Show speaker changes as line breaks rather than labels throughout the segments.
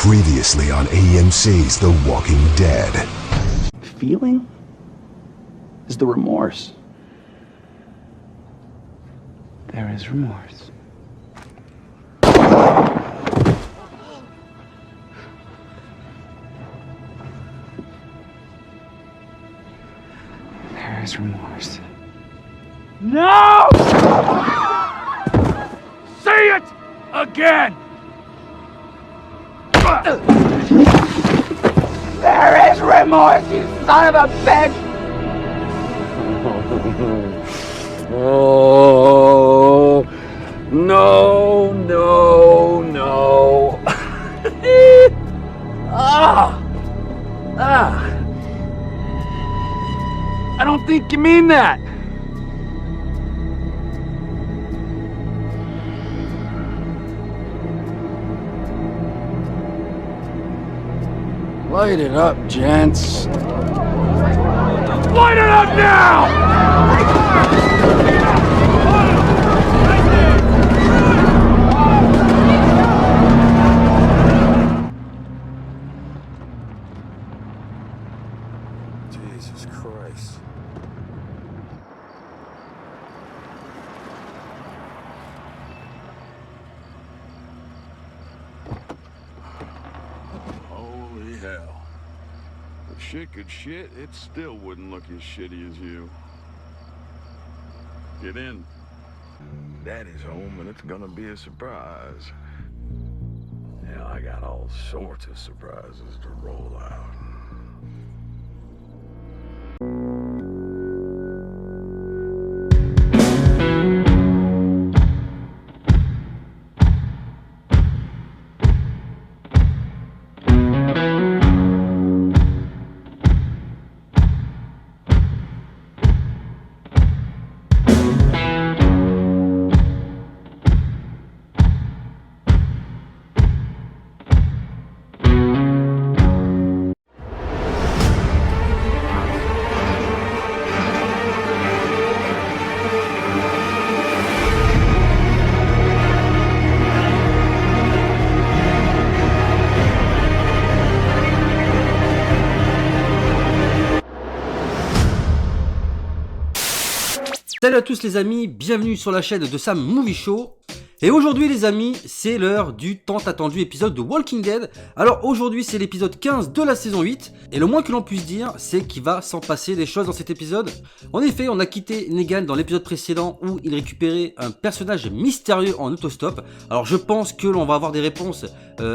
Previously on AMC's The Walking Dead.
Feeling is the remorse. There is remorse. There is remorse. No! Say it again! There is remorse, you son of a bitch! Oh, no, no, no. I don't think you mean that. Light it up, gents. Light it up now!
Jesus Christ.
Holy hell. If shit could shit, it still wouldn't look as shitty as you. Get in. Daddy's home and it's gonna be a surprise. Yeah, I got all sorts of surprises to roll out.
Salut à tous les amis, bienvenue sur la chaîne de Sam Movie Show. Et aujourd'hui les amis, c'est l'heure du tant attendu épisode de Walking Dead. Alors aujourd'hui c'est l'épisode 15 de la saison 8. Et le moins que l'on puisse dire, c'est qu'il va s'en passer des choses dans cet épisode. En effet, on a quitté Negan dans l'épisode précédent où il récupérait un personnage mystérieux en autostop. Alors je pense que l'on va avoir des réponses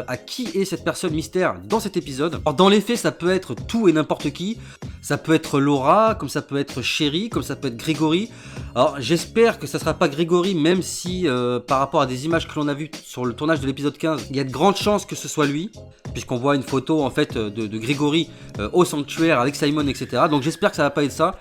à qui est cette personne mystère dans cet épisode. Alors dans les faits, ça peut être tout et n'importe qui. Ça peut être Laura, comme ça peut être Sherry, comme ça peut être Gregory. Alors j'espère que ça sera pas Gregory, même si par rapport à des images que l'on a vues sur le tournage de l'épisode 15, il y a de grandes chances que ce soit lui, puisqu'on voit une photo en fait de Gregory au sanctuaire avec Simon, etc. Donc j'espère que ça va pas être ça.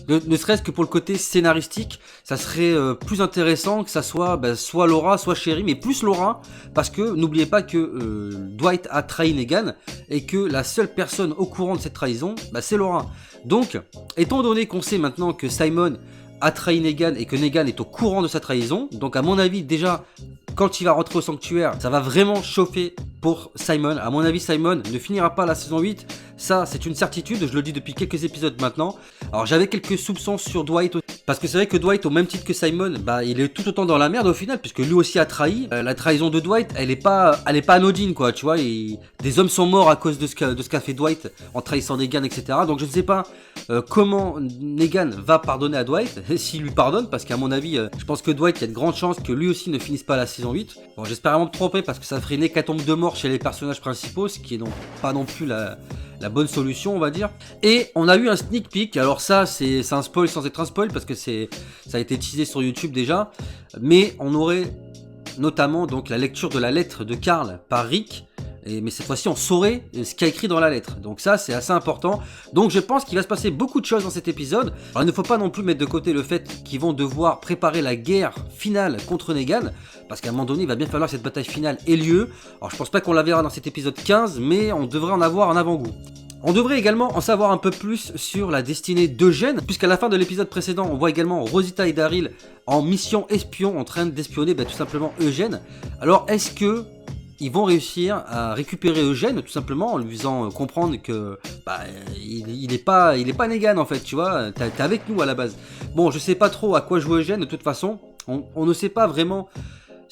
Ne serait-ce que pour le côté scénaristique, ça serait plus intéressant que ça soit soit Laura, soit Sherry, mais plus Laura, parce que n'oubliez pas que Dwight a trahi Negan, et que la seule personne au courant de cette trahison, c'est Laura. Donc, étant donné qu'on sait maintenant que Simon a trahi Negan et que Negan est au courant de sa trahison, donc à mon avis déjà, quand il va rentrer au sanctuaire, ça va vraiment chauffer pour Simon. À mon avis, Simon ne finira pas la saison 8, ça c'est une certitude, je le dis depuis quelques épisodes maintenant. Alors j'avais quelques soupçons sur Dwight aussi, parce que c'est vrai que Dwight, au même titre que Simon, il est tout autant dans la merde au final, puisque lui aussi a trahi. La trahison de Dwight, elle est pas anodine quoi, tu vois, des hommes sont morts à cause de ce qu'a fait Dwight en trahissant Negan, etc. Donc je ne sais pas comment Negan va pardonner à Dwight, s'il lui pardonne, parce qu'à mon avis, je pense que Dwight, il y a de grandes chances que lui aussi ne finisse pas la saison 8. Bon, j'espère vraiment me tromper, parce que ça ferait une hécatombe de mort chez les personnages principaux, ce qui est donc pas non plus la bonne solution, on va dire. Et on a eu un sneak peek, alors ça c'est un spoil sans être un spoil, parce que ça a été teasé sur YouTube déjà, mais on aurait notamment donc la lecture de la lettre de Carl par Rick, mais cette fois-ci on saurait ce qu'il y a écrit dans la lettre, donc ça c'est assez important. Donc je pense qu'il va se passer beaucoup de choses dans cet épisode. Alors il ne faut pas non plus mettre de côté le fait qu'ils vont devoir préparer la guerre finale contre Negan, parce qu'à un moment donné il va bien falloir que cette bataille finale ait lieu. Alors je pense pas qu'on la verra dans cet épisode 15, mais on devrait en avoir un avant-goût. On devrait également en savoir un peu plus sur la destinée d'Eugène, puisqu'à la fin de l'épisode précédent, on voit également Rosita et Daryl en mission espion, en train d'espionner tout simplement Eugène. Alors est-ce que ils vont réussir à récupérer Eugène, tout simplement, en lui faisant comprendre que il est pas Negan en fait, tu vois, t'es avec nous à la base. Bon, je sais pas trop à quoi jouer Eugène, de toute façon, on ne sait pas vraiment.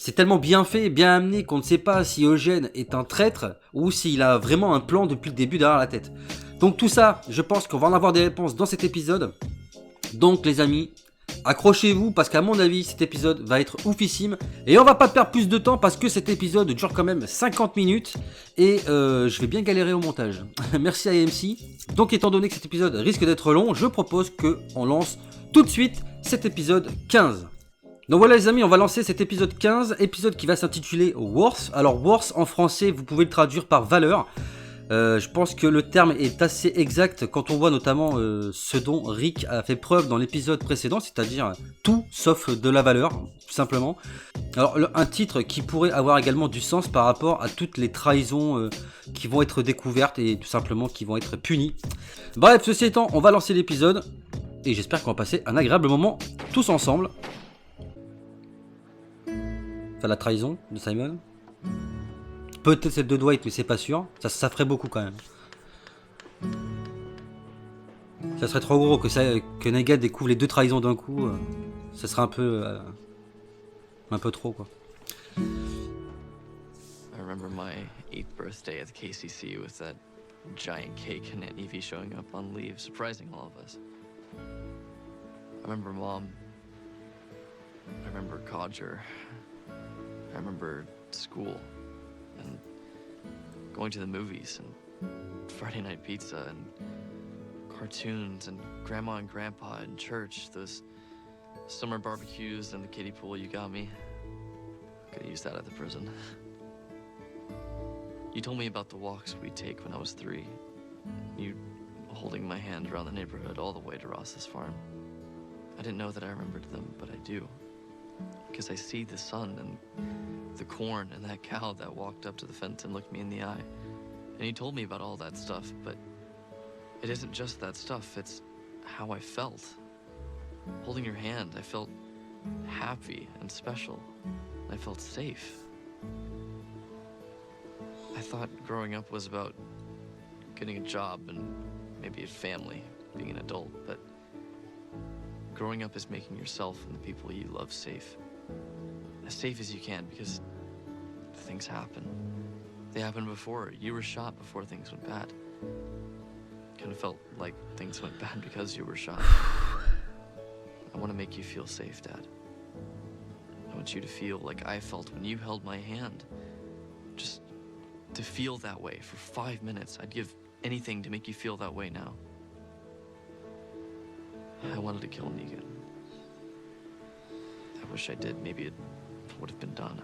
C'est tellement bien fait, bien amené qu'on ne sait pas si Eugène est un traître ou s'il a vraiment un plan depuis le début derrière la tête. Donc tout ça, je pense qu'on va en avoir des réponses dans cet épisode. Donc les amis, accrochez-vous parce qu'à mon avis cet épisode va être oufissime. Et on va pas perdre plus de temps parce que cet épisode dure quand même 50 minutes. Et je vais bien galérer au montage. Merci à AMC. Donc étant donné que cet épisode risque d'être long, je propose qu'on lance tout de suite cet épisode 15. Donc voilà les amis, on va lancer cet épisode 15, épisode qui va s'intituler Worth. Alors Worth en français, vous pouvez le traduire par valeur. Je pense que le terme est assez exact quand on voit notamment ce dont Rick a fait preuve dans l'épisode précédent, c'est-à-dire tout sauf de la valeur, tout simplement. Alors un titre qui pourrait avoir également du sens par rapport à toutes les trahisons qui vont être découvertes et tout simplement qui vont être punies. Bref, ceci étant, on va lancer l'épisode et j'espère qu'on va passer un agréable moment tous ensemble. Enfin, la trahison de Simon. Peut-être celle de Dwight, mais c'est pas sûr. Ça ferait beaucoup quand même. Ça serait trop gros que Negan découvre les deux trahisons d'un coup. Ça serait un peu trop quoi.
I remember my 8th birthday at the KCC with that giant cake and Aunt Evie showing up on leave, surprising all of us. I remember Mom. I remember Codger. I remember school and going to the movies and Friday night pizza and cartoons and Grandma and Grandpa and church, those summer barbecues and the kiddie pool you got me. Could have used that at the prison. You told me about the walks we'd take when I was 3. You holding my hand around the neighborhood all the way to Ross's farm. I didn't know that I remembered them, but I do. Because I see the sun and the corn and that cow that walked up to the fence and looked me in the eye. And you told me about all that stuff, but it isn't just that stuff, it's how I felt. Holding your hand, I felt happy and special. I felt safe. I thought growing up was about getting a job and maybe a family, being an adult, but growing up is making yourself and the people you love safe. As safe as you can, because things happen. They happened before. You were shot before things went bad. Kind of felt like things went bad because you were shot. I want to make you feel safe, Dad. I want you to feel like I felt when you held my hand. Just to feel that way for 5 minutes. I'd give anything to make you feel that way now. I wanted to kill Negan. I wish I did. Maybe it would have been done.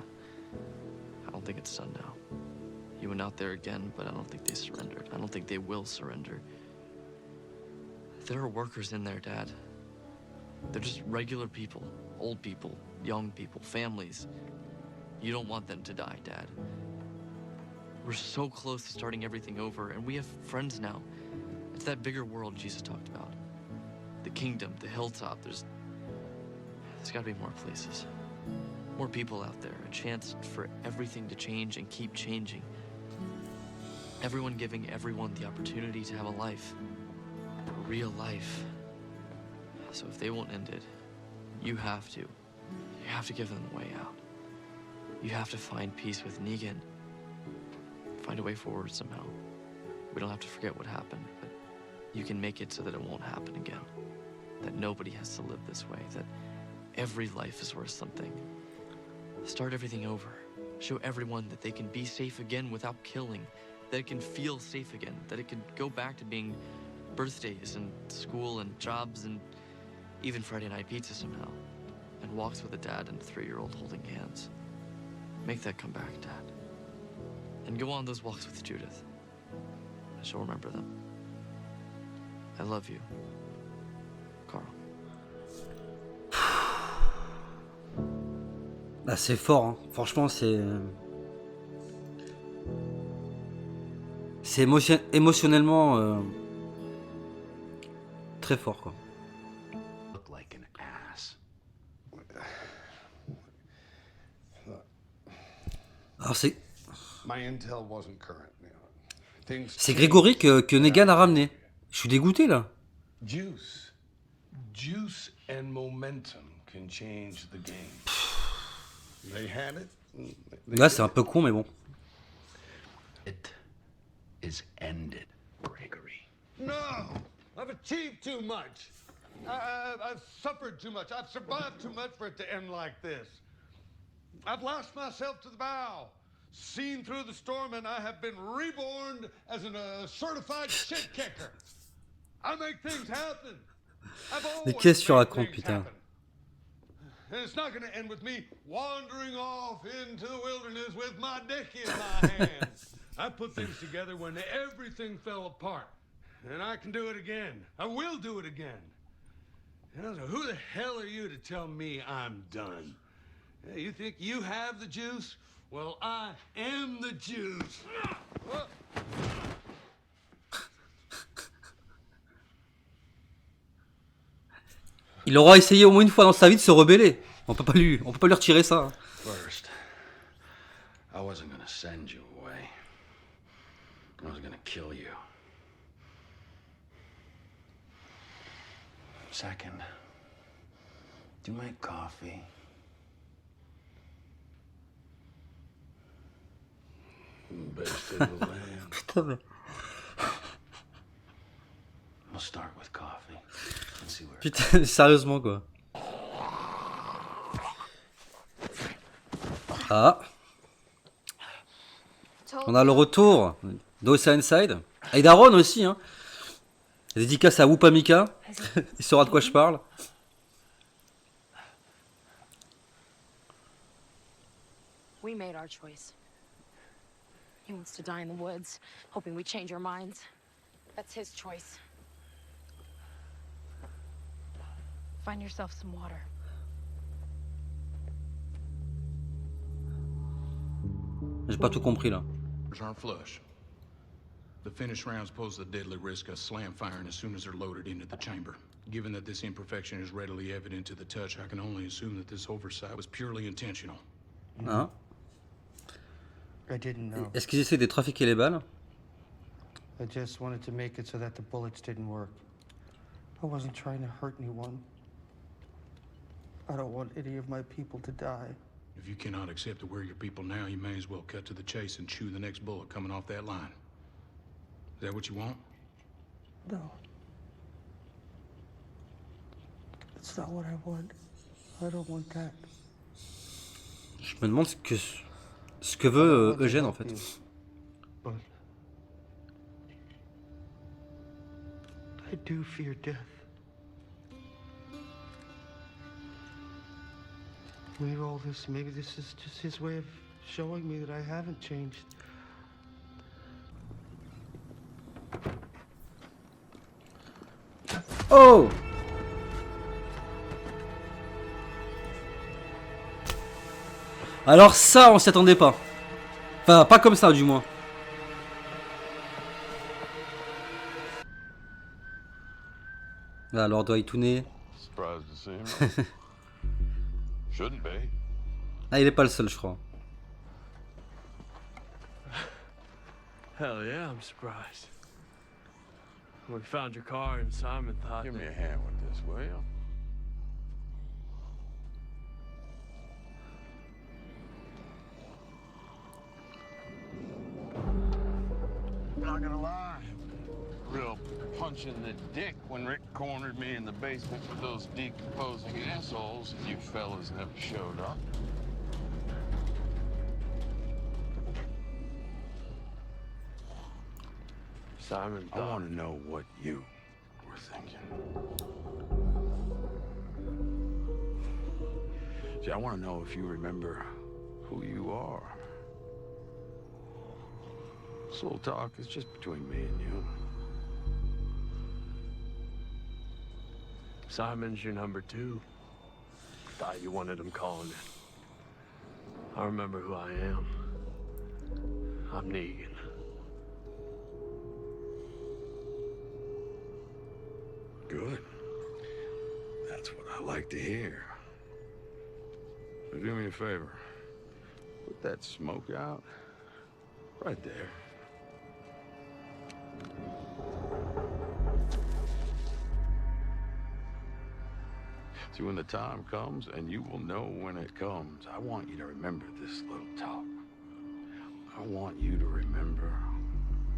I don't think it's done now. You went out there again, but I don't think they surrendered. I don't think they will surrender. There are workers in there, Dad. They're just regular people. Old people, young people, families. You don't want them to die, Dad. We're so close to starting everything over, and we have friends now. It's that bigger world Jesus talked about. The kingdom, the hilltop, there's gotta be more places. More people out there, a chance for everything to change and keep changing. Everyone giving everyone the opportunity to have a life. A real life. So if they won't end it, you have to. You have to give them a way out. You have to find peace with Negan. Find a way forward somehow. We don't have to forget what happened, but you can make it so that it won't happen again. That nobody has to live this way. That every life is worth something. Start everything over. Show everyone that they can be safe again without killing. That it can feel safe again. That it can go back to being birthdays and school and jobs and even Friday night pizza somehow. And walks with a dad and a 3-year-old holding hands. Make that come back, Dad. And go on those walks with Judith. And she'll remember them. I love you, Carl.
Bah, c'est fort, hein. Franchement, c'est émotionnellement très fort, quoi.
Look like an ass.
Alors
My intel wasn't current. Things
C'est Grégory que Negan a ramené. Je suis dégoûté là.
Juice and momentum can change the game. They had it.
Là, c'est un peu con, mais bon.
It is ended, Gregory.
No, I've achieved too much. I've suffered too much. I've survived too much for it to end like this. I've lost myself to the bow, seen through the storm, and I have been reborn as a certified shit kicker. I make things happen. I've always
Mais qu'est-ce que tu
made
racontes,
things
putain?
happen. And it's not going to end with me wandering off into the wilderness with my dick in my hand. I put things together when everything fell apart. And I can do it again. I will do it again. And so who the hell are you to tell me I'm done? You think you have the juice? Well, I am the juice.
Il aura essayé au moins une fois dans sa vie de se rebeller. On peut pas lui retirer ça.
First, I wasn't gonna send you away. I was gonna kill you. Second, do you make coffee?
Best in the land.
Putain, mais...
We'll start with coffee and see where.
Putain, sérieusement quoi. Ah. On a le retour d'Ocean Side. Et d'Aaron aussi, hein. Dédicace à Wupamika. Il saura de quoi je parle.
We made our choice. He wants to die in the woods, hoping we change our minds. That's his choice. Find yourself some water.
J'ai pas tout compris là.
Aren't flush. The finished rounds pose the deadly risk of slam firing as soon as they're loaded into the chamber. Given that this imperfection is readily evident to the touch, I can only assume that this oversight was purely intentional.
Hein?
I didn't know.
Est-ce qu'ils essaient de trafiquer les balles?
I just wanted to make it so that the bullets didn't work. I wasn't trying to hurt anyone. I don't want any of my people to die.
If you cannot accept to wear your people now, you may as well cut to the chase and chew the next bullet coming off that line. Is that what you want?
No. That's not what I want. I don't want that.
Je me demande ce que veut Eugène en fait.
But I do fear death. Maybe all this, maybe this is just his way of showing me that I haven't changed.
Oh! Alors ça, on s'y attendait pas. Enfin, pas comme ça du moins. Là, Lord Waitune.
Surprised to see him. Shouldn't be.
Ah, il est pas le seul, je crois.
Hell yeah, I'm surprised. When we found your car and Simon thought
Give me a hand with this, will you? Not gonna lie. Real punch in the dick when Rick cornered me in the basement with those decomposing assholes and you fellas never showed up.
Simon
I want to know what you were thinking. See, I want to know if you remember who you are. This little talk is just between me and you.
Simon's your number 2. Thought you wanted him calling it. I remember who I am. I'm Negan.
Good. That's what I like to hear. So do me a favor. Put that smoke out
Right there. See, when the time comes, and you will know when it comes, I want you to remember this little talk. I want you to remember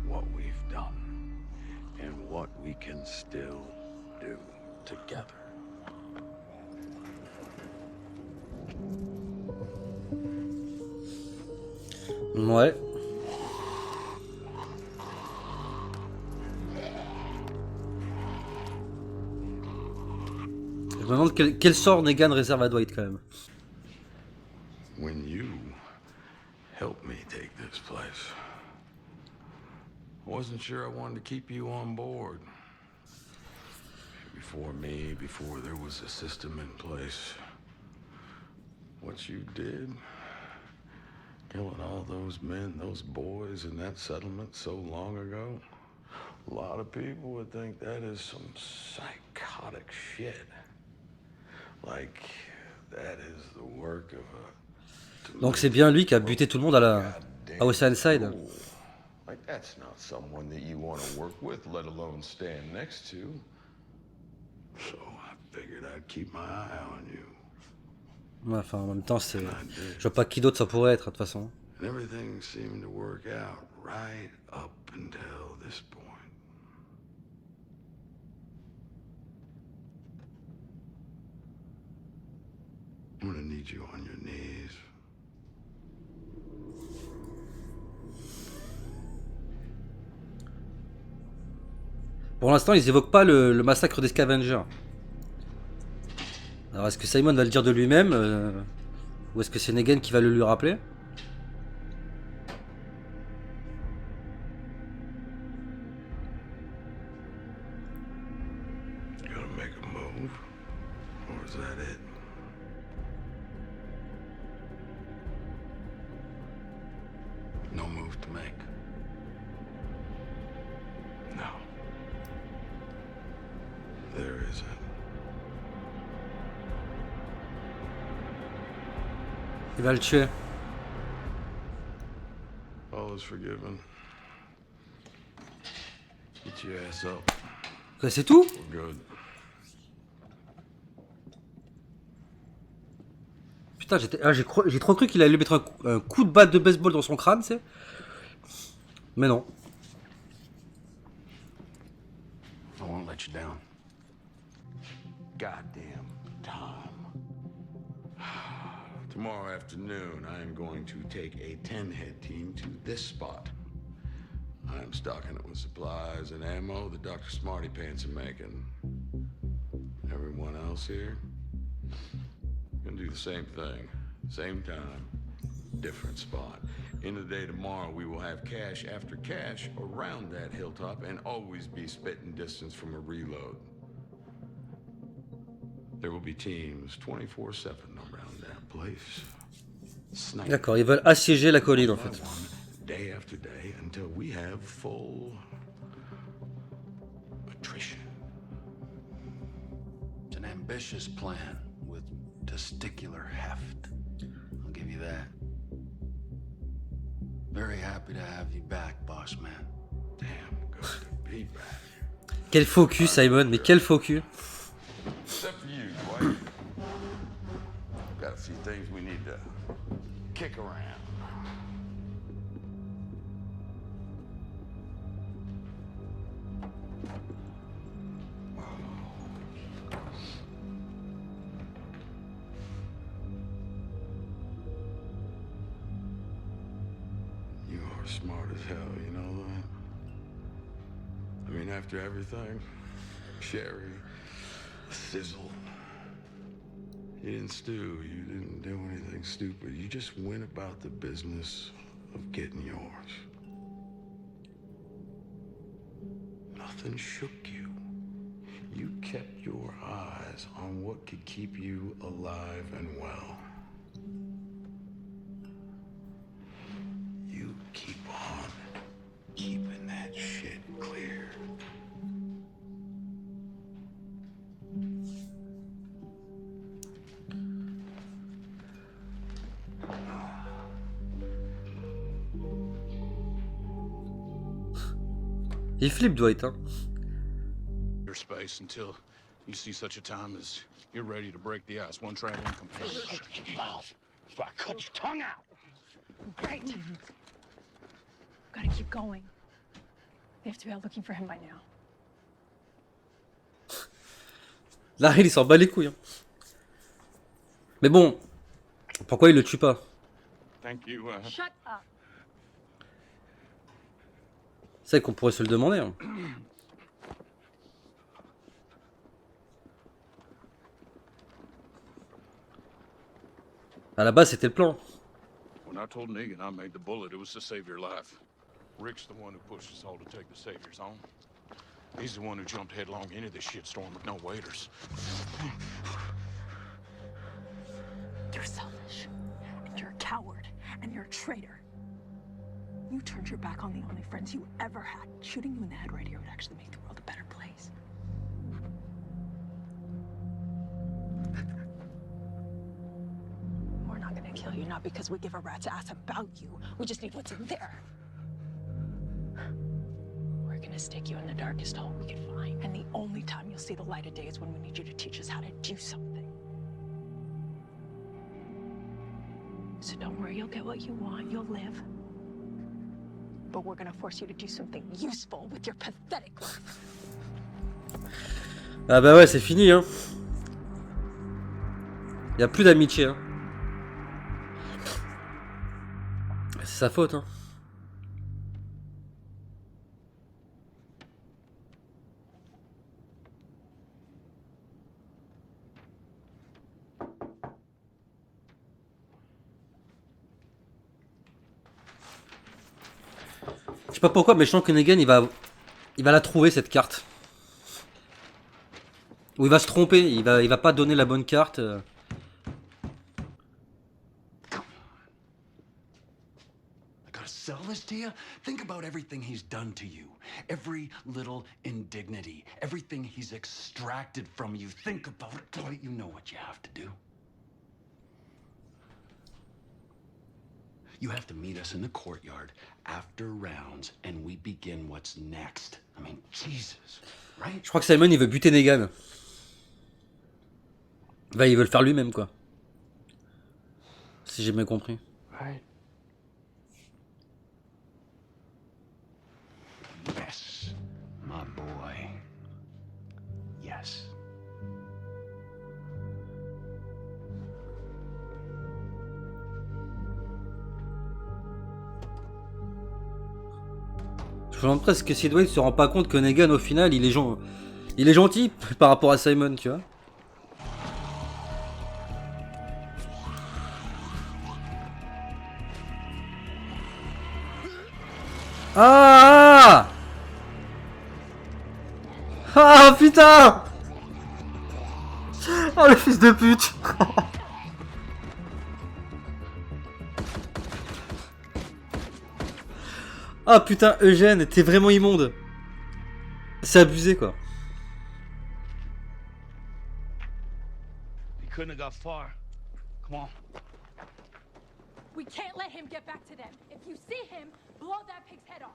what we've done and what we can still do together.
Ouais. Je me demande quel sort Negan réserve à Dwight quand même.
When you helped me take this place, I wasn't sure I wanted to keep you on board. Before me, before there was a system in place. What you did, killing all those men, those boys in that settlement so long ago, a lot of people would think that is some psychotic shit. Like, that is the work of a...
Donc c'est bien lui qui a buté tout le monde à Oceanside.
Like, that's not someone that you want to work with, let alone stand next to. So I figured I'd keep my eye on you.
Ouais, enfin en même temps c'est... Je vois pas qui d'autre ça pourrait être de toute façon.
And everything seemed to work out right up until this point. I'm gonna need you on your knees.
Pour l'instant ils évoquent pas le massacre des Scavengers. Alors est-ce que Simon va le dire de lui-même ou est-ce que c'est Negan qui va le lui rappeler?
Gonna make a move? Or is that it? No move to make. No. There isn't.
Il va le tuer.
All is forgiven. Get your ass up.
C'est tout?
We're good.
Putain, j'ai trop cru qu'il allait lui mettre un coup de batte de baseball dans son crâne, tu sais. Mais non.
I won't let you down. Goddamn time. Tomorrow afternoon, I am going to take a 10-head team to this spot. I am stocking it with supplies and ammo that Dr. Smarty Pants are making. Everyone else here, gonna do the same thing. Same time, different spot. In the day tomorrow, we will have cache after cache around that hilltop and always be spitting distance from a reload. There will be teams 24/7 around that place.
D'accord, ils veulent assiéger la colline en fait.
Day after day until we have full attrition.
It's an ambitious plan with testicular heft. I'll give you that. Very happy to have you back, boss man.
Damn good to be back.
Quel faux cul, Simon, mais quel faux cul.
Except for you, Dwight. Got a few things we need to kick around. You are smart as hell, you know that? I mean, after everything, Sherry, sizzle. You didn't stew, you didn't do anything stupid. You just went about the business of getting yours. Nothing shook you. You kept your eyes on what could keep you alive and well. You keep on keeping that shit clear.
Il flippe Dwight, hein.
Your space until you see such a time as you're ready to break the ice. One traveling companion.
Shut your mouth, so I cut your tongue out.
Great. Gotta keep going. They have to be out looking for him by now.
Là, il s'en bat les couilles. Hein. Mais bon, pourquoi il le tue pas?
Thank you.
Shut up.
C'est qu'on pourrait se le demander. Hein. À la base, c'était le plan.
When I told Negan I made the bullet, it was to save your life. Rick's the one who pushed us all to take the Savior's home. He's the one who jumped headlong into this shitstorm with no waiters.
You're selfish. And you're a coward. And you're a traitor. You turned your back on the only friends you ever had. Shooting you in the head right here would actually make the world a better place. We're not gonna kill you, not because we give a rat's ass about you. We just need what's in there. We're gonna stick you in the darkest hole we can find. And the only time you'll see the light of day is when we need you to teach us how to do something. So don't worry, you'll get what you want, you'll live. But we're gonna force you to do something useful with your pathetic life.
Ah bah ouais, c'est fini, hein. Y a plus d'amitié, hein. C'est sa faute, hein. Je sais pas pourquoi, mais je sens que Negan il va la trouver cette carte. Ou il va se tromper, il va pas donner la bonne carte.
I gotta sell this to you? Think about everything he's done to you. Every little indignity. Everything he's extracted from you. Think about it, Dwight. You know what you have to do. You have to meet us in the courtyard after rounds, and we begin what's next. I mean, Jesus, right?
Je crois que Simon il veut buter Negan. Bah, il veut le faire lui-même, quoi. Si j'ai bien compris.
Right. Yes, my boy. Yes.
Je me demande presque si Dwight se rend pas compte que Negan au final il est gentil par rapport à Simon, tu vois. Ah ah putain. Oh le fils de pute. Ah putain, Eugène, t'es vraiment immonde. C'est abusé, quoi.
He couldn't have got far. Come on.
We can't let him get back to them. If you see him, blow that pig's head off.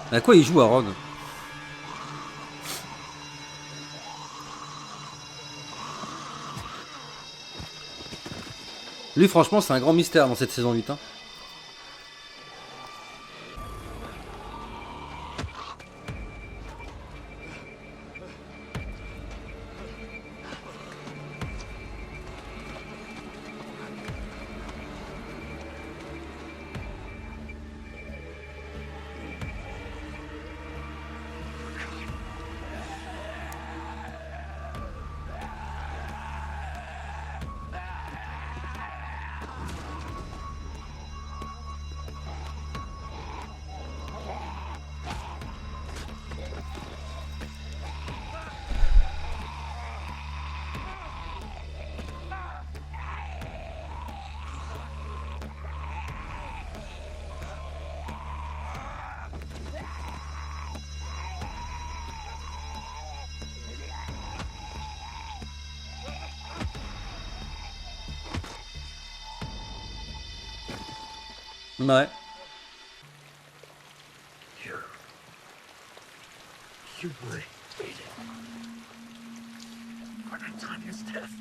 À quoi il joue, Aaron? Lui, franchement, c'est un grand mystère dans cette saison 8. Hein. Ouais.
You waited for Natalia's death.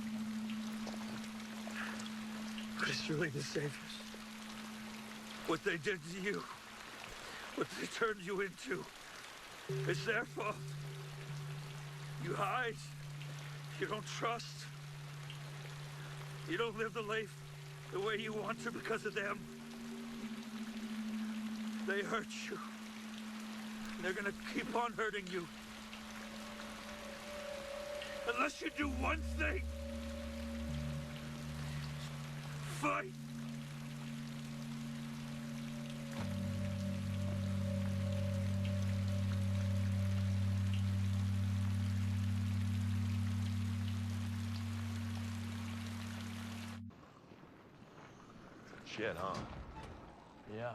But it's really the saviors. What they did to you, what they turned you into, it's their fault. You hide. You don't trust. You don't live the life the way you want to because of them. They hurt you. They're gonna keep on hurting you. Unless you do one thing. Fight.
Shit, huh?
Yeah.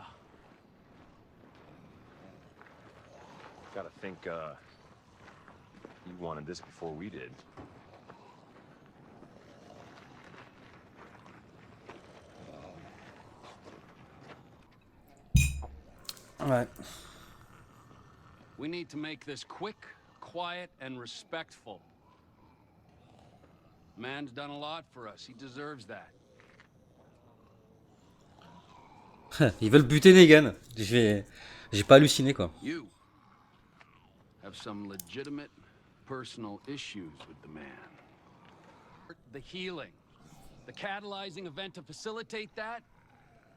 Gotta think, you wanted this before we did.
Ouais.
We need to make this quick, quiet, and respectful. Man's done a lot for us. He deserves that.
Ils veulent buter Negan. J'ai pas halluciné quoi.
You have some legitimate personal issues with the man. The healing, the catalyzing event to facilitate that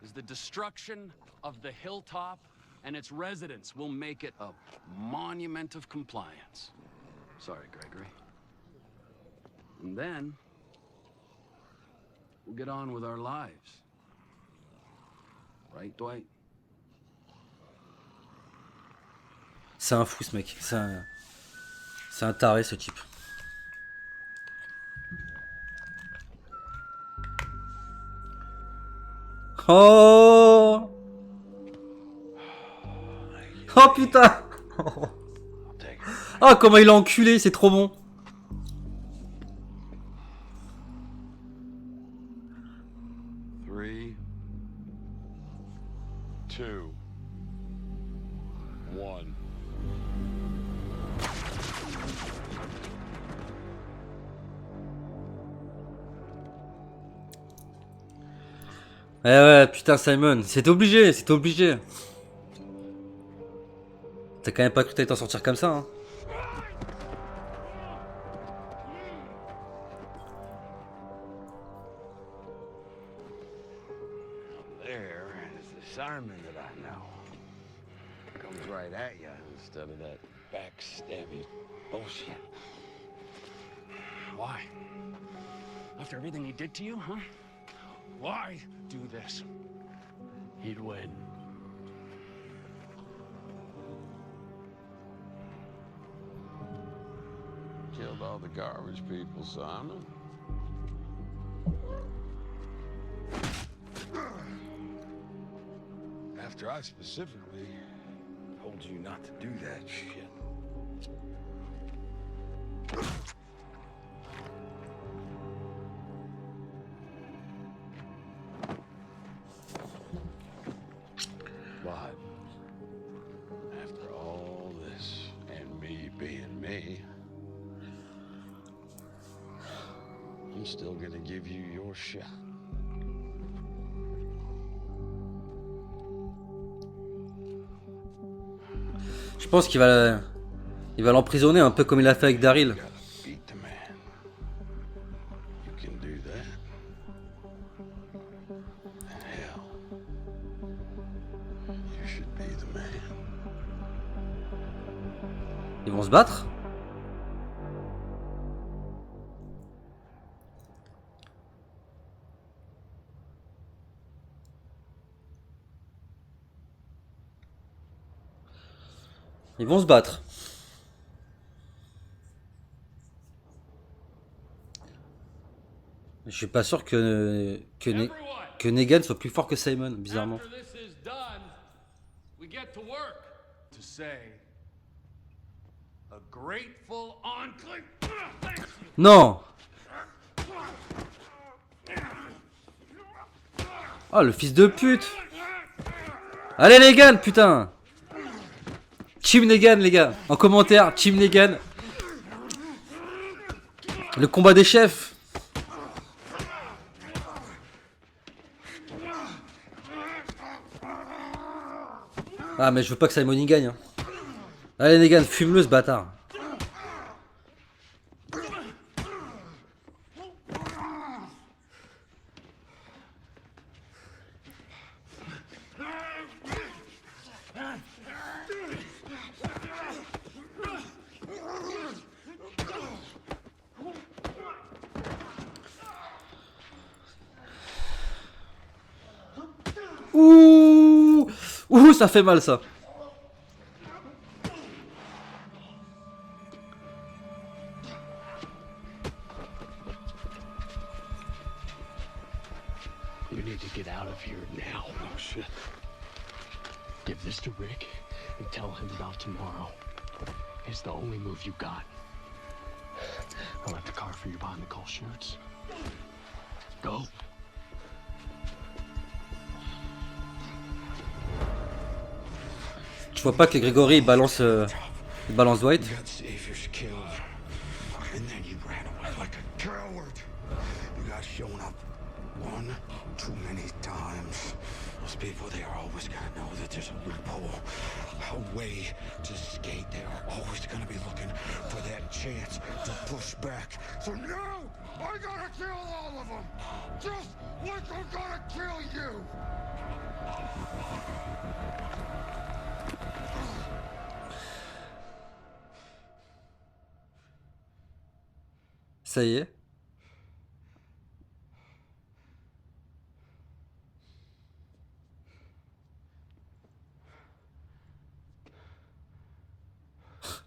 is the destruction of the hilltop and its residents. Will make it a monument of compliance. Sorry, Gregory. And then we'll get on with our lives. Right, Dwight?
C'est un fou ce mec. C'est un taré ce type. Oh! Oh putain! Ah comment il a enculé, c'est trop bon. Ouais, putain Simon, c'était obligé, c'était obligé. T'as quand même pas cru que t'allais t'en sortir comme ça, hein.
There is the Simon that I know. Comes right at you instead of that backstabby bullshit.
Why? After everything he did to you, huh? Why do this?
He'd win.
Killed all the garbage people, Simon. After I specifically told you not to do that shit. But after all this and me being me, I'm still gonna give you your shot.
Je pense qu'il va l'emprisonner un peu comme il a fait avec Daryl. Ils vont se battre? Ils vont se battre. Je suis pas sûr que Negan soit plus fort que Simon, bizarrement. Non! Oh, le fils de pute! Allez Negan, putain. Team Negan, les gars. En commentaire, Team Negan. Le combat des chefs. Ah mais je veux pas que Simon y gagne. Hein. Allez Negan, fume-le ce bâtard. Ouh, ouh, ça fait mal ça.
You need to get out of here now. Oh shit. Give this to Rick and tell him about tomorrow. It's the only move you got. I left the car for you behind the call shirts. Go.
Je vois pas que Grégory balance Dwight.
And then you ran away like a coward. You got shown up one too many times. Those people, they are always gonna know that there's a loophole, a way to skate. They are always gonna be looking for that chance to push back. So now, I gotta kill all of them, just like I'm gonna kill you.
Ça y est.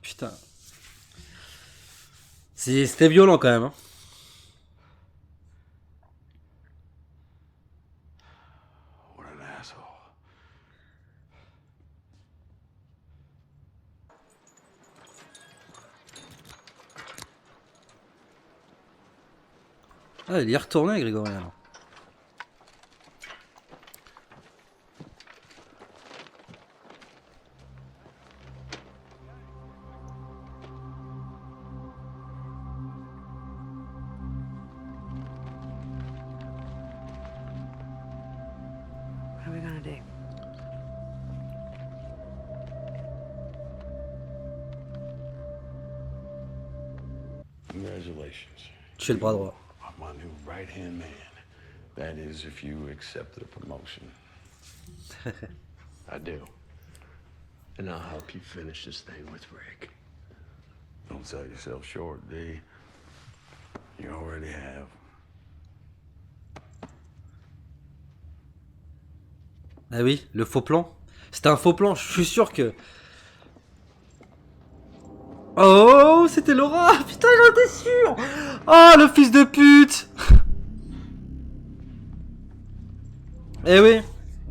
Putain. C'était violent quand même. Hein.
What an asshole.
Ah, il y est retourné, Grégory. Alors.
What are we gonna do?
Congratulations.
Tu es le bras droit.
My new right-hand man. That is, if you accept the promotion.
I do. And I'll help you finish this thing with Rick.
Don't sell yourself short, D. You already have.
Ah oui, le faux plan. C'était un faux plan, je suis sûr que... Oh, c'était Laura. Putain, j'en étais sûr. Oh, le fils de pute. Eh oui,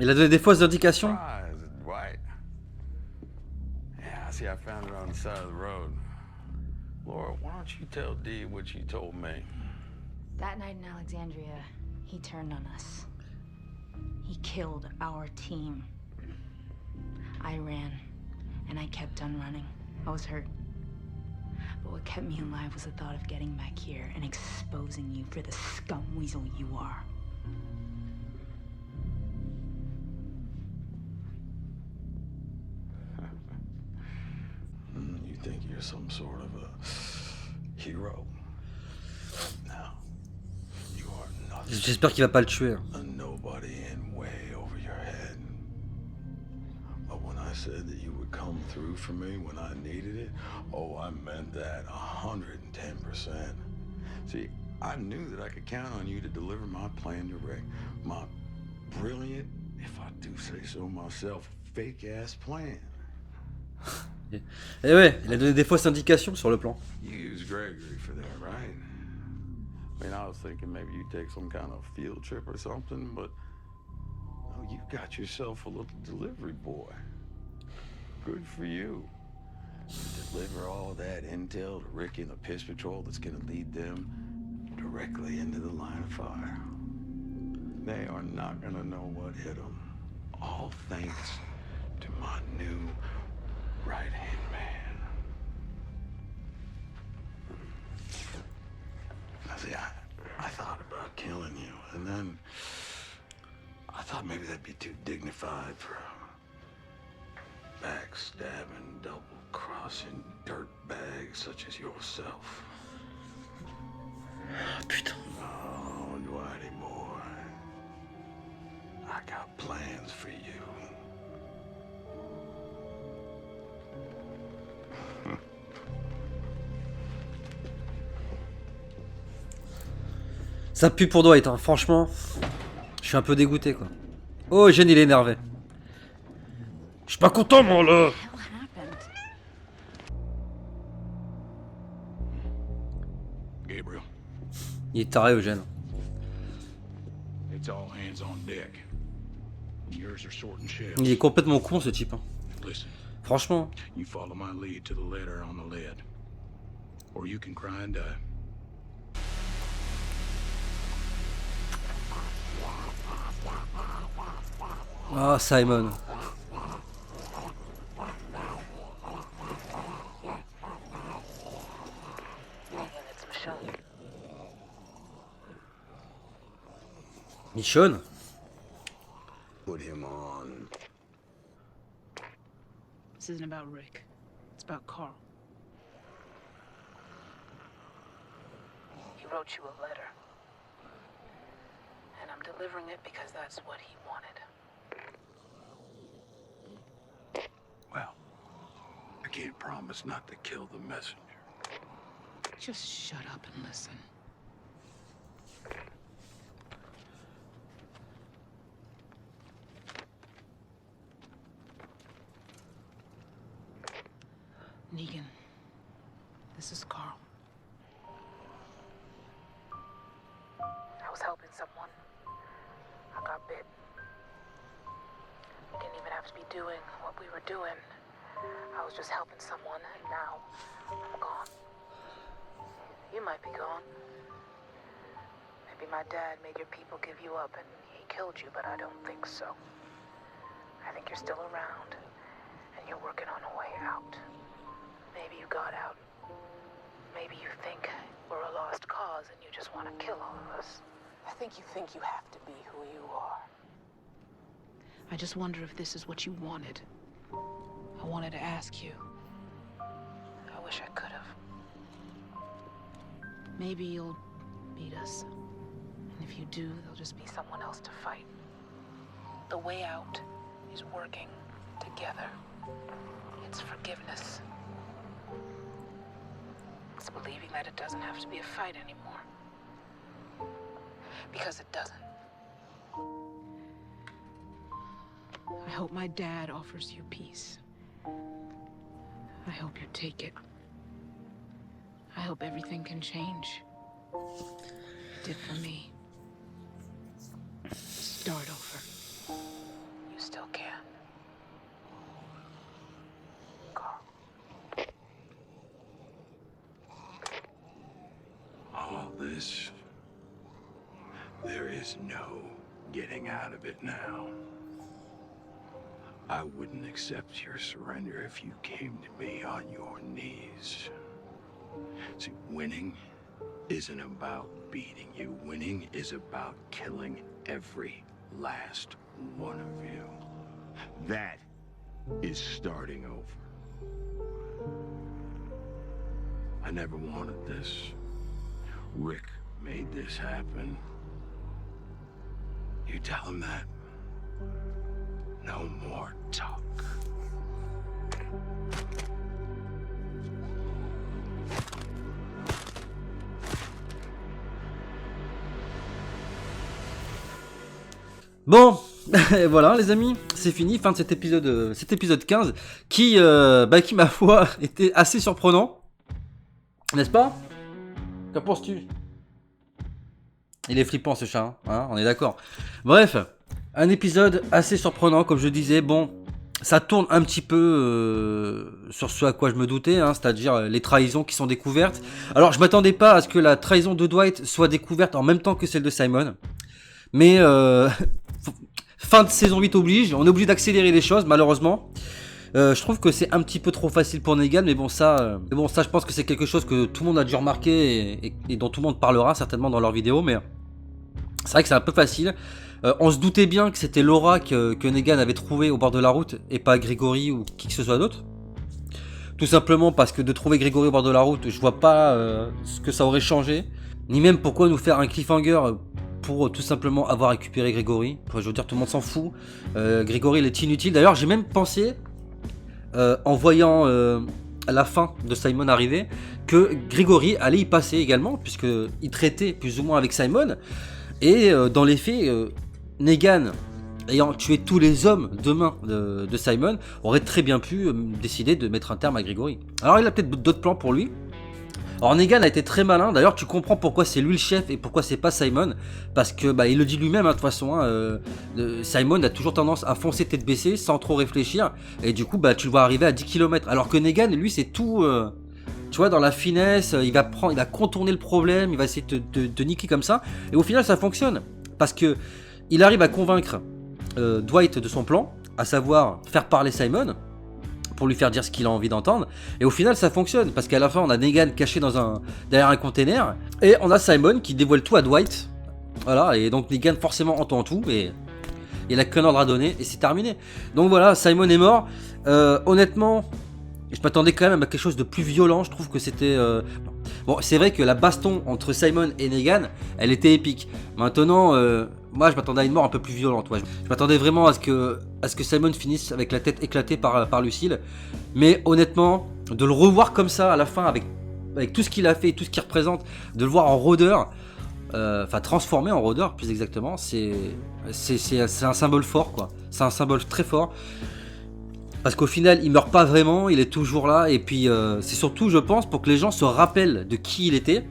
il a donné des fausses indications.
Right. Yeah, I see I found it on the side of the road. Laura, why don't you tell Dee what you told me?
That night in Alexandria, he turned on us. He killed our team. I ran, and I kept on running. I was hurt. But what kept me alive was the thought of getting back here and exposing you for the scum weasel you are.
You think you're some sort of a hero? No. You are nothing.
J'espère qu'il va pas le tuer.
A nobody and way over your head. But when I said that you would come through for me when I needed it, oh, I meant that 110%. See, I knew that I could count on you to deliver my plan to Rick. My brilliant, if I do say so myself, fake-ass plan.
Eh ouais, il a donné des fausses indications sur le plan.
You use Gregory for that, right? I mean, I was thinking maybe you take some kind of field trip or something, but no, you got yourself a little delivery boy. Good for you. Deliver all that intel to Rick and the Piss Patrol that's gonna lead them directly into the line of fire. They are not gonna know what hit them. All thanks to my new right-hand man. Now, see, I thought about killing you, and then I thought maybe that'd be too dignified for a backstabbing, double-crossing dirtbag such as yourself.
Putain.
Oh, Dwighty boy, I got plans for you.
Ça pue pour Dwight, hein. Franchement, je suis un peu dégoûté quoi. Oh, Eugène il est énervé. Je suis pas content moi là.
Gabriel,
Il est taré Eugène.
it's all hands on deck. Yours are sorting shells.
Il est complètement con ce type. Hein.
Listen,
Franchement.
you follow my lead to the letter on the lead, or you can cry and die.
Ah, Simon. Michonne.
Put him on.
This isn't about Rick. It's about Carl. He wrote you a letter. And I'm delivering it because that's what he wanted.
Well, I can't promise not to kill the messenger.
Just shut up and listen. Negan, this is Carl. I was helping someone. I got bit. We didn't even have to be doing what we were doing. I was just helping someone, and now I'm gone. You might be gone. Maybe my dad made your people give you up and he killed you, but I don't think so. I think you're still around, and you're working on a way out. Maybe you got out. Maybe you think we're a lost cause and you just want to kill all of us. I think you have to be who you are. I just wonder if this is what you wanted. I wanted to ask you. I wish I could have. Maybe you'll beat us. And if you do, there'll just be someone else to fight. The way out is working together. It's forgiveness. It's believing that it doesn't have to be a fight anymore. Because it doesn't. I hope my dad offers you peace. I hope you take it. I hope everything can change. It did for me. Start over. You still can. Carl.
All this, there is no getting out of it now. I wouldn't accept your surrender if you came to me on your knees. See, winning isn't about beating you. Winning is about killing every last one of you. That is starting over. I never wanted this. Rick made this happen. You tell him that. No more talk.
Bon, et voilà les amis, c'est fini, fin de cet épisode 15, qui ma foi, était assez surprenant, n'est-ce pas? Qu'en penses-tu? Il est flippant ce chat, hein, on est d'accord. Bref, un épisode assez surprenant, comme je disais, bon, ça tourne un petit peu sur ce à quoi je me doutais, hein, c'est-à-dire les trahisons qui sont découvertes. Alors je m'attendais pas à ce que la trahison de Dwight soit découverte en même temps que celle de Simon, mais fin de saison 8 oblige, on est obligé d'accélérer les choses malheureusement. Je trouve que c'est un petit peu trop facile pour Negan, mais bon ça je pense que c'est quelque chose que tout le monde a dû remarquer et dont tout le monde parlera certainement dans leurs vidéos, mais c'est vrai que c'est un peu facile. On se doutait bien que c'était Laura que Negan avait trouvé au bord de la route et pas Grégory ou qui que ce soit d'autre. Tout simplement parce que de trouver Grégory au bord de la route, je vois pas ce que ça aurait changé, ni même pourquoi nous faire un cliffhanger pour tout simplement avoir récupéré Grégory. Enfin, je veux dire, tout le monde s'en fout. Grégory, il est inutile. D'ailleurs, j'ai même pensé, en voyant à la fin de Simon arriver, que Grégory allait y passer également, puisqu'il traitait plus ou moins avec Simon. Et dans les faits, Negan, ayant tué tous les hommes de main de Simon, aurait très bien pu décider de mettre un terme à Grégory. Alors il a peut-être d'autres plans pour lui. Alors Negan a été très malin, d'ailleurs tu comprends pourquoi c'est lui le chef et pourquoi c'est pas Simon, parce que il le dit lui-même de toute façon, Simon a toujours tendance à foncer tête baissée sans trop réfléchir, et du coup tu le vois arriver à 10 km, alors que Negan lui c'est tout, tu vois, dans la finesse, il va contourner le problème, il va essayer de niquer comme ça, et au final ça fonctionne, parce que il arrive à convaincre Dwight de son plan, à savoir faire parler Simon, pour lui faire dire ce qu'il a envie d'entendre, et au final ça fonctionne, parce qu'à la fin on a Negan caché derrière un container, et on a Simon qui dévoile tout à Dwight, voilà, et donc Negan forcément entend tout, et il a qu'un ordre à donner, et c'est terminé. Donc voilà, Simon est mort. Honnêtement, je m'attendais quand même à quelque chose de plus violent, je trouve que c'était... Bon, c'est vrai que la baston entre Simon et Negan, elle était épique. Maintenant, moi je m'attendais à une mort un peu plus violente. Ouais. Je m'attendais vraiment à ce que Simon finisse avec la tête éclatée par Lucille. Mais honnêtement, de le revoir comme ça à la fin, avec tout ce qu'il a fait, tout ce qu'il représente, de le voir en rôdeur, enfin transformé en rôdeur plus exactement, c'est un symbole fort, quoi. C'est un symbole très fort. Parce qu'au final, il meurt pas vraiment, il est toujours là. Et puis, c'est surtout, je pense, pour que les gens se rappellent de qui il était.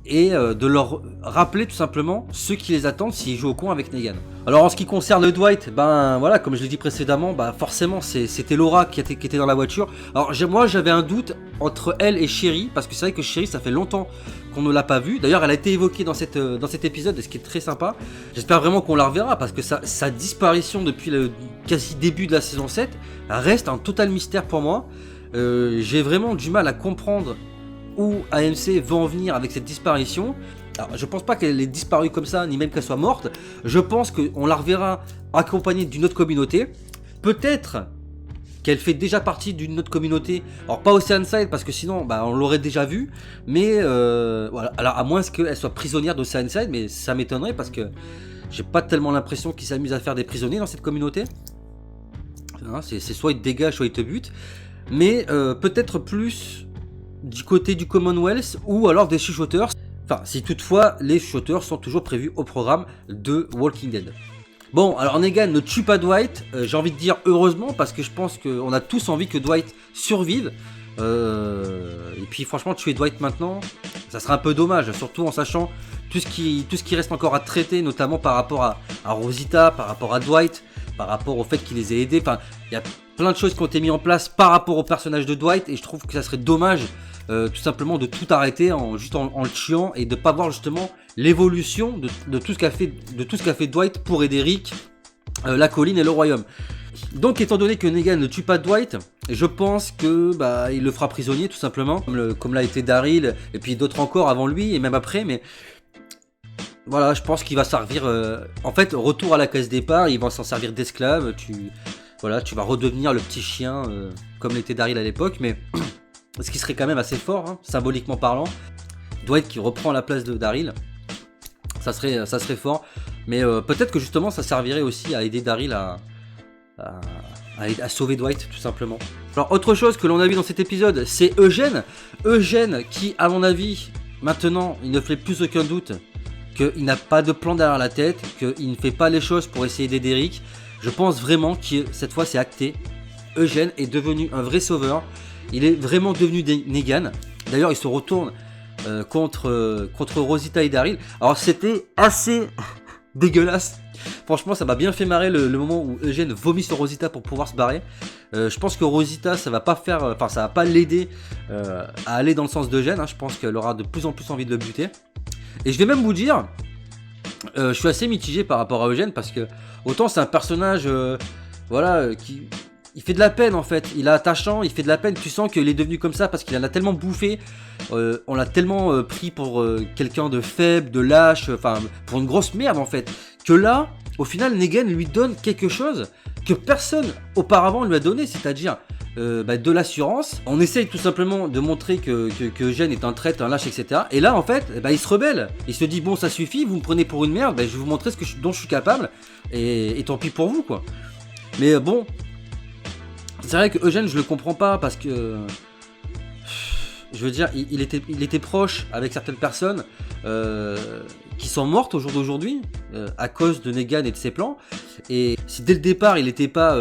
Et de leur rappeler tout simplement ceux qui les attendent s'ils jouent au con avec Negan. Alors en ce qui concerne Dwight, voilà, comme je l'ai dit précédemment, forcément c'était Laura qui était dans la voiture. Alors moi j'avais un doute entre elle et Sherry, parce que c'est vrai que Sherry ça fait longtemps qu'on ne l'a pas vue. D'ailleurs elle a été évoquée dans cet épisode, ce qui est très sympa. J'espère vraiment qu'on la reverra, parce que sa disparition depuis le quasi début de la saison 7 reste un total mystère pour moi. J'ai vraiment du mal à comprendre où AMC va en venir avec cette disparition. Alors, je pense pas qu'elle ait disparu comme ça, ni même qu'elle soit morte. Je pense qu'on la reverra accompagnée d'une autre communauté. Peut-être qu'elle fait déjà partie d'une autre communauté. Alors pas Oceanside, parce que sinon on l'aurait déjà vu. Mais voilà. Alors à moins qu'elle soit prisonnière d'Oceanside, mais ça m'étonnerait parce que j'ai pas tellement l'impression qu'ils s'amusent à faire des prisonniers dans cette communauté. Hein, c'est soit ils te dégagent, soit ils te butent. Mais peut-être plus du côté du Commonwealth ou alors des chuchoteurs. Enfin, si toutefois les chuchoteurs sont toujours prévus au programme de Walking Dead. Bon, alors Negan ne tue pas Dwight, j'ai envie de dire heureusement, parce que je pense qu'on a tous envie que Dwight survive. Et puis franchement, tuer Dwight maintenant, ça serait un peu dommage, surtout en sachant tout ce qui reste encore à traiter, notamment par rapport à Rosita, par rapport à Dwight, par rapport au fait qu'il les ait aidés. Enfin, il y a plein de choses qui ont été mises en place par rapport au personnage de Dwight, et je trouve que ça serait dommage tout simplement de tout arrêter juste en le tuant, et de pas voir justement l'évolution de tout ce qu'a fait Dwight pour aider Rick, la colline et le royaume. Donc étant donné que Negan ne tue pas Dwight, je pense que il le fera prisonnier tout simplement, comme l'a été Daryl et puis d'autres encore avant lui et même après. Mais voilà, je pense qu'il va servir en fait, retour à la case départ, il va s'en servir d'esclave. Tu vas redevenir le petit chien comme l'était Daryl à l'époque, mais ce qui serait quand même assez fort, hein, symboliquement parlant. Dwight qui reprend la place de Daryl, ça serait fort. Mais peut-être que justement ça servirait aussi à aider Daryl à sauver Dwight tout simplement. Alors autre chose que l'on a vu dans cet épisode, c'est Eugène qui, à mon avis, maintenant il ne fait plus aucun doute qu'il n'a pas de plan derrière la tête, qu'il ne fait pas les choses pour essayer d'aider Rick. Je pense vraiment que cette fois c'est acté. Eugène est devenu un vrai sauveur. Il est vraiment devenu Negan. D'ailleurs il se retourne contre Rosita et Daryl. Alors c'était assez dégueulasse. Franchement ça m'a bien fait marrer le moment où Eugène vomit sur Rosita pour pouvoir se barrer. Je pense que Rosita ça va pas l'aider à aller dans le sens d'Eugène, hein. Je pense qu'elle aura de plus en plus envie de le buter. Et je vais même vous dire je suis assez mitigé par rapport à Eugène parce que autant c'est un personnage qui il fait de la peine en fait, il est attachant, il fait de la peine, tu sens qu'il est devenu comme ça parce qu'il en a tellement bouffé, on l'a tellement pris pour quelqu'un de faible, de lâche, enfin pour une grosse merde en fait, que là au final Negan lui donne quelque chose que personne auparavant lui a donné, c'est-à-dire de l'assurance. On essaye tout simplement de montrer que Eugène est un traître, un lâche, etc. Et là, en fait, il se rebelle. Il se dit, bon, ça suffit, vous me prenez pour une merde, je vais vous montrer dont je suis capable, et tant pis pour vous, quoi. Mais bon, c'est vrai que Eugène, je le comprends pas, parce que... Je veux dire, il était proche avec certaines personnes qui sont mortes au jour d'aujourd'hui à cause de Negan et de ses plans. Et si dès le départ il n'était pas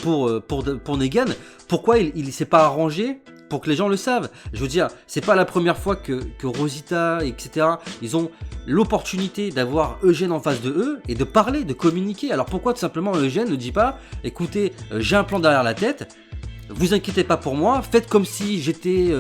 pour Negan, pourquoi il s'est pas arrangé pour que les gens le savent? Je veux dire, c'est pas la première fois que Rosita, etc., ils ont l'opportunité d'avoir Eugène en face de eux et de parler, de communiquer. Alors pourquoi tout simplement Eugène ne dit pas, écoutez, j'ai un plan derrière la tête, vous inquiétez pas pour moi, faites comme si j'étais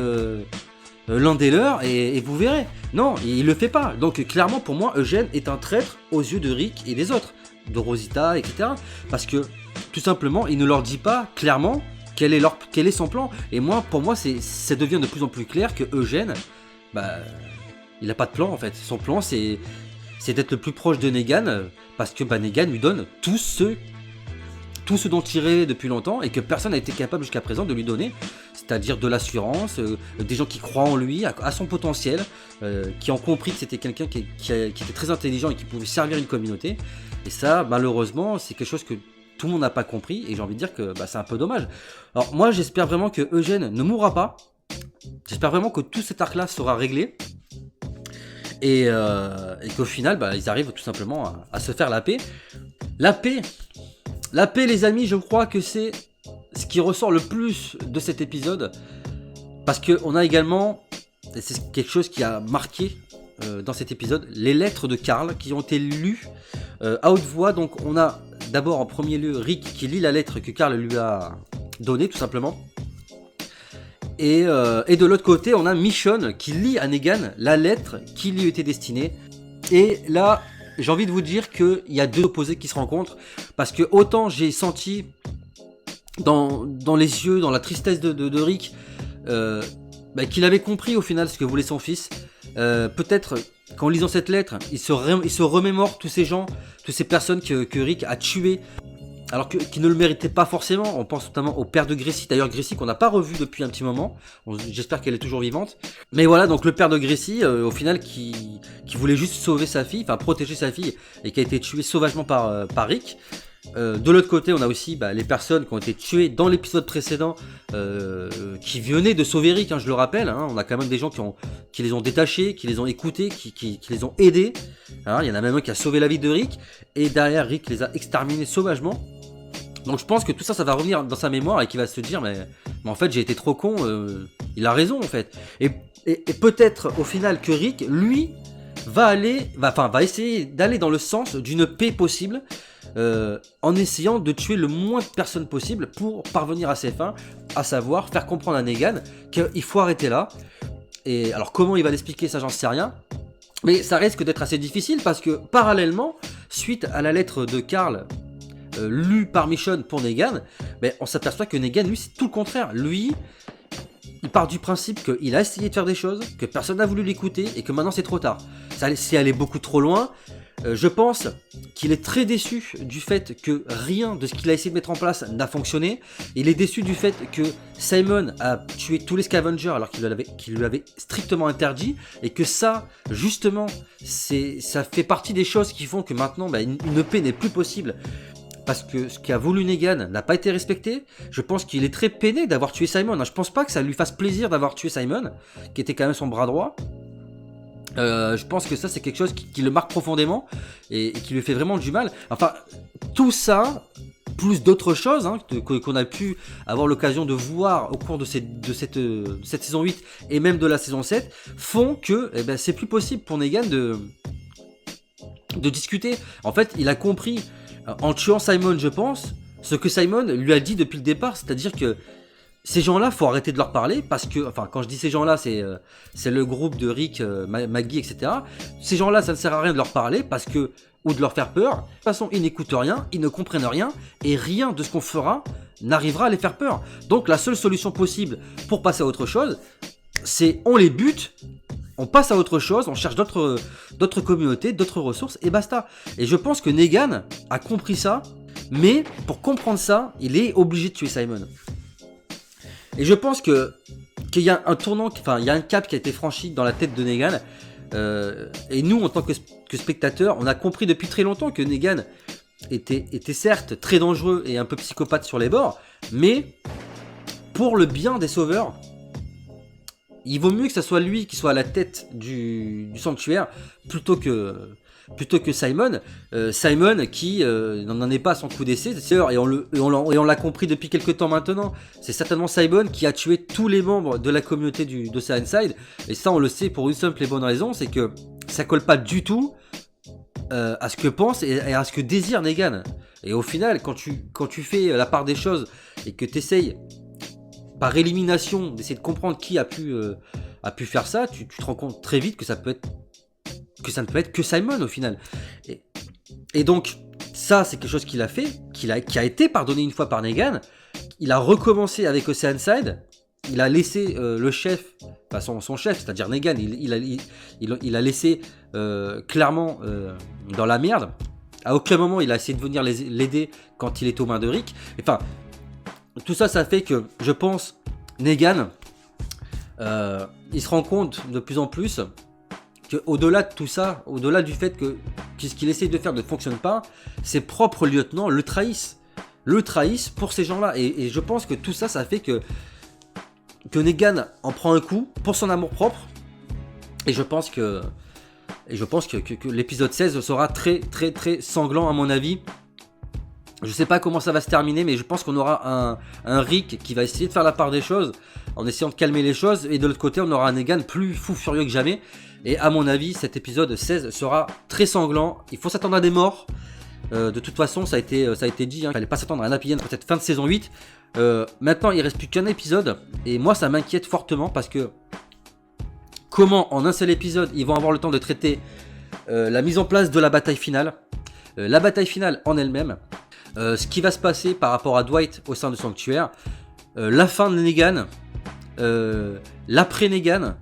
l'un des leurs et vous verrez. Non, il le fait pas. Donc clairement pour moi, Eugène est un traître aux yeux de Rick et des autres, de Rosita, etc. Parce que tout simplement, il ne leur dit pas clairement quel est son plan. Et moi, pour moi, ça devient de plus en plus clair que Eugène, il n'a pas de plan en fait. Son plan, c'est d'être le plus proche de Negan, parce que Negan lui donne tout ce dont il rêvait depuis longtemps et que personne n'a été capable jusqu'à présent de lui donner, c'est-à-dire de l'assurance, des gens qui croient en lui, à son potentiel, qui ont compris que c'était quelqu'un qui était très intelligent et qui pouvait servir une communauté. Et ça, malheureusement, c'est quelque chose que tout le monde n'a pas compris et j'ai envie de dire que c'est un peu dommage. Alors moi, j'espère vraiment que Eugène ne mourra pas. J'espère vraiment que tout cet arc-là sera réglé et qu'au final, ils arrivent tout simplement à se faire la paix. La paix, les amis, je crois que c'est ce qui ressort le plus de cet épisode. Parce qu'on a également, et c'est quelque chose qui a marqué dans cet épisode, les lettres de Carl qui ont été lues à haute voix. Donc on a d'abord en premier lieu Rick qui lit la lettre que Carl lui a donnée, tout simplement. Et de l'autre côté, on a Michonne qui lit à Negan la lettre qui lui était destinée. Et là... j'ai envie de vous dire qu'il y a deux opposés qui se rencontrent, parce que autant j'ai senti dans les yeux, dans la tristesse de Rick, qu'il avait compris au final ce que voulait son fils. Peut-être qu'en lisant cette lettre, il se remémore tous ces gens, toutes ces personnes que Rick a tuées, alors qui ne le méritaient pas forcément. On pense notamment au père de Gracie, d'ailleurs Gracie qu'on n'a pas revu depuis un petit moment, j'espère qu'elle est toujours vivante. Mais voilà, donc le père de Gracie, au final, qui voulait juste sauver sa fille, enfin protéger sa fille, et qui a été tué sauvagement par Rick. De l'autre côté, on a aussi les personnes qui ont été tuées dans l'épisode précédent, qui venaient de sauver Rick, je le rappelle. On a quand même des gens qui les ont détachés, qui les ont écoutés, qui les ont aidés. Il y en a même un qui a sauvé la vie de Rick, et derrière Rick les a exterminés sauvagement. Donc je pense que tout ça va revenir dans sa mémoire et qu'il va se dire mais en fait j'ai été trop con, il a raison en fait. Et peut-être au final que Rick, lui, va essayer d'aller dans le sens d'une paix possible, en essayant de tuer le moins de personnes possible pour parvenir à ses fins, à savoir faire comprendre à Negan qu'il faut arrêter là. Et alors comment il va l'expliquer, ça j'en sais rien. Mais ça risque d'être assez difficile parce que parallèlement, suite à la lettre de Carl lu par Michonne pour Negan, on s'aperçoit que Negan, lui, c'est tout le contraire. Lui, il part du principe qu'il a essayé de faire des choses, que personne n'a voulu l'écouter et que maintenant c'est trop tard. C'est allé beaucoup trop loin. Je pense qu'il est très déçu du fait que rien de ce qu'il a essayé de mettre en place n'a fonctionné. Il est déçu du fait que Simon a tué tous les scavengers alors qu'il lui avait strictement interdit, et que ça, justement, ça fait partie des choses qui font que maintenant une paix n'est plus possible. Parce que ce qu'a voulu Negan n'a pas été respecté. Je pense qu'il est très peiné d'avoir tué Simon. Je pense pas que ça lui fasse plaisir d'avoir tué Simon, qui était quand même son bras droit. Je pense que ça c'est quelque chose qui le marque profondément et qui lui fait vraiment du mal. Enfin, tout ça, plus d'autres choses qu'on a pu avoir l'occasion de voir au cours de cette saison 8 et même de la saison 7, font que c'est plus possible pour Negan de discuter. En fait, il a compris, en tuant Simon, je pense, ce que Simon lui a dit depuis le départ, c'est-à-dire que ces gens-là, faut arrêter de leur parler parce que, enfin, quand je dis ces gens-là, c'est le groupe de Rick, Maggie, etc. Ces gens-là, ça ne sert à rien de leur parler parce que, ou de leur faire peur. De toute façon, ils n'écoutent rien, ils ne comprennent rien et rien de ce qu'on fera n'arrivera à les faire peur. Donc, la seule solution possible pour passer à autre chose, c'est on les bute, on passe à autre chose, on cherche d'autres communautés, d'autres ressources et basta. Et je pense que Negan a compris ça, mais pour comprendre ça, il est obligé de tuer Simon. Et je pense qu'il y a un tournant, enfin, il y a un cap qui a été franchi dans la tête de Negan. Et nous, en tant que spectateurs, on a compris depuis très longtemps que Negan était certes très dangereux et un peu psychopathe sur les bords, mais pour le bien des sauveurs, il vaut mieux que ce soit lui qui soit à la tête du sanctuaire plutôt que Simon. Simon qui n'en est pas à son coup d'essai, et on l'a compris depuis quelques temps maintenant. C'est certainement Simon qui a tué tous les membres de la communauté d'Oceanside. Et ça, on le sait pour une simple et bonne raison, c'est que ça colle pas du tout à ce que pense et à ce que désire Negan. Et au final, quand tu fais la part des choses et que tu essayes par élimination d'essayer de comprendre qui a pu faire ça, tu te rends compte très vite que ça ne peut être que Simon au final. Et donc ça, c'est quelque chose qu'il a fait, qui a été pardonné une fois par Negan. Il a recommencé avec Oceanside. Il a laissé le chef, enfin son chef, c'est-à-dire Negan, il a laissé clairement dans la merde. À aucun moment il a essayé de venir l'aider quand il est aux mains de Rick. Enfin, tout ça, ça fait que, je pense, Negan, il se rend compte de plus en plus qu'au-delà de tout ça, au-delà du fait que ce qu'il essaye de faire ne fonctionne pas, ses propres lieutenants le trahissent. Le trahissent pour ces gens-là. Et je pense que tout ça, ça fait que Negan en prend un coup pour son amour-propre. Et je pense que l'épisode 16 sera très, très, très sanglant à mon avis. Je sais pas comment ça va se terminer, mais je pense qu'on aura un Rick qui va essayer de faire la part des choses en essayant de calmer les choses, et de l'autre côté on aura un Negan plus fou furieux que jamais. Et à mon avis, cet épisode 16 sera très sanglant. Il faut s'attendre à des morts. De toute façon, ça a été dit, il fallait pas s'attendre à un happy end pour cette fin de saison 8. Maintenant, il reste plus qu'un épisode, et moi ça m'inquiète fortement parce que comment en un seul épisode ils vont avoir le temps de traiter la mise en place de la bataille finale, la bataille finale en elle-même. Ce qui va se passer par rapport à Dwight au sein du sanctuaire, la fin de Negan, l'après Negan,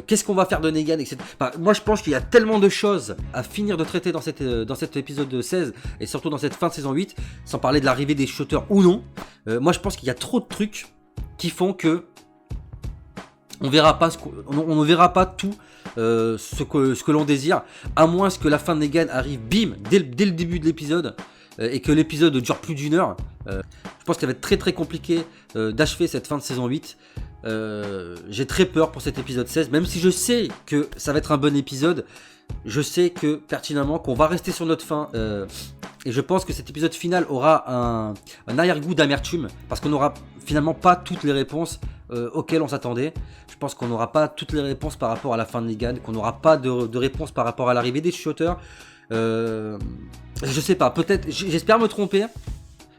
qu'est-ce qu'on va faire de Negan, etc. Enfin, moi je pense qu'il y a tellement de choses à finir de traiter dans cet épisode 16 et surtout dans cette fin de saison 8, sans parler de l'arrivée des shooters ou non. Moi je pense qu'il y a trop de trucs qui font que on ne verra pas tout ce que l'on désire, à moins que la fin de Negan arrive bim dès le début de l'épisode. Et que l'épisode dure plus d'1 heure. Je pense qu'il va être très très compliqué d'achever cette fin de saison 8. J'ai très peur pour cet épisode 16, même si je sais que ça va être un bon épisode. Je sais que pertinemment qu'on va rester sur notre fin. Et je pense que cet épisode final aura un arrière-goût d'amertume, parce qu'on n'aura finalement pas toutes les réponses auxquelles on s'attendait. Je pense qu'on n'aura pas toutes les réponses par rapport à la fin de Negan, qu'on n'aura pas de réponse par rapport à l'arrivée des shooters. Je sais pas, peut-être, j'espère me tromper.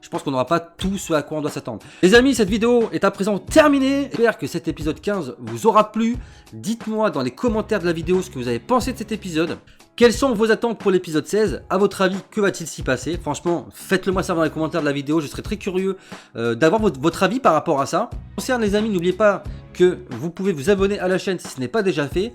Je pense qu'on n'aura pas tout ce à quoi on doit s'attendre. Les amis, cette vidéo est à présent terminée. J'espère que cet épisode 15 vous aura plu. Dites-moi dans les commentaires de la vidéo ce que vous avez pensé de cet épisode. Quelles sont vos attentes pour l'épisode 16? À votre avis, que va-t-il s'y passer? Franchement, faites-le moi savoir dans les commentaires de la vidéo. Je serais très curieux d'avoir votre avis par rapport à ça. Concernant les amis, n'oubliez pas que vous pouvez vous abonner à la chaîne si ce n'est pas déjà fait.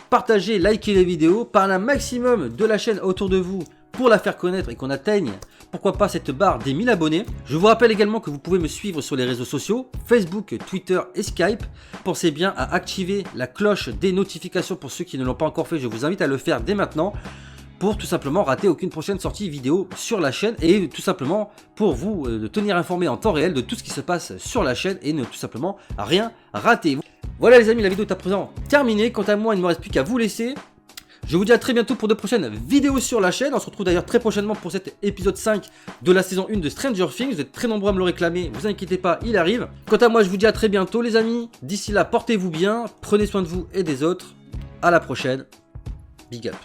Partagez, likez les vidéos, parlez un maximum de la chaîne autour de vous pour la faire connaître et qu'on atteigne, pourquoi pas, cette barre des 1000 abonnés. Je vous rappelle également que vous pouvez me suivre sur les réseaux sociaux, Facebook, Twitter et Skype. Pensez bien à activer la cloche des notifications pour ceux qui ne l'ont pas encore fait. Je vous invite à le faire dès maintenant pour tout simplement rater aucune prochaine sortie vidéo sur la chaîne et tout simplement pour vous tenir informé en temps réel de tout ce qui se passe sur la chaîne et ne tout simplement rien rater. Voilà les amis, la vidéo est à présent terminée. Quant à moi, il ne me reste plus qu'à vous laisser. Je vous dis à très bientôt pour de prochaines vidéos sur la chaîne. On se retrouve d'ailleurs très prochainement pour cet épisode 5 de la saison 1 de Stranger Things. Vous êtes très nombreux à me le réclamer, vous inquiétez pas, il arrive. Quant à moi, je vous dis à très bientôt les amis. D'ici là, portez-vous bien, prenez soin de vous et des autres. À la prochaine. Big up.